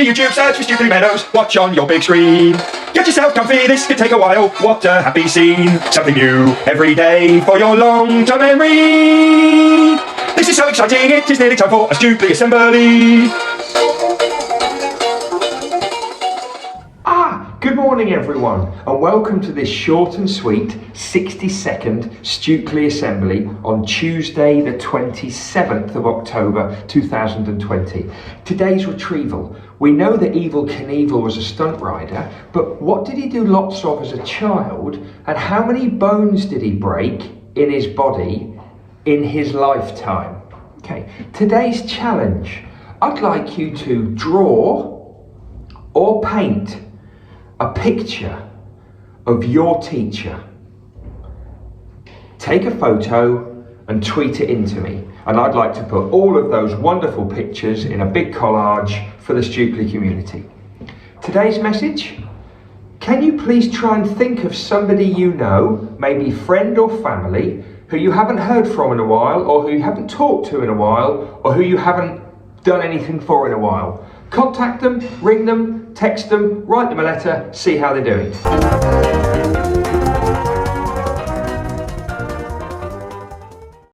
your YouTube, search for Stukeley Meadows, watch on your big screen. Get yourself comfy, this could take a while, what a happy scene. Something new every day for your long-term memory. This is so exciting, it is nearly time for a Stukeley assembly. Good morning everyone, and welcome to this short and sweet 60-second Stukeley assembly on Tuesday the 27th of October 2020. Today's retrieval. We know that Evel Knievel was a stunt rider, but what did he do lots of as a child, and how many bones did he break in his body in his lifetime? Okay, today's challenge. I'd like you to draw or paint a picture of your teacher. Take a photo and tweet it into me. And I'd like to put all of those wonderful pictures in a big collage for the Stukeley community. Today's message, can you please try and think of somebody you know, maybe friend or family, who you haven't heard from in a while, or who you haven't talked to in a while, or who you haven't done anything for in a while. Contact them, ring them, text them, write them a letter, see how they're doing.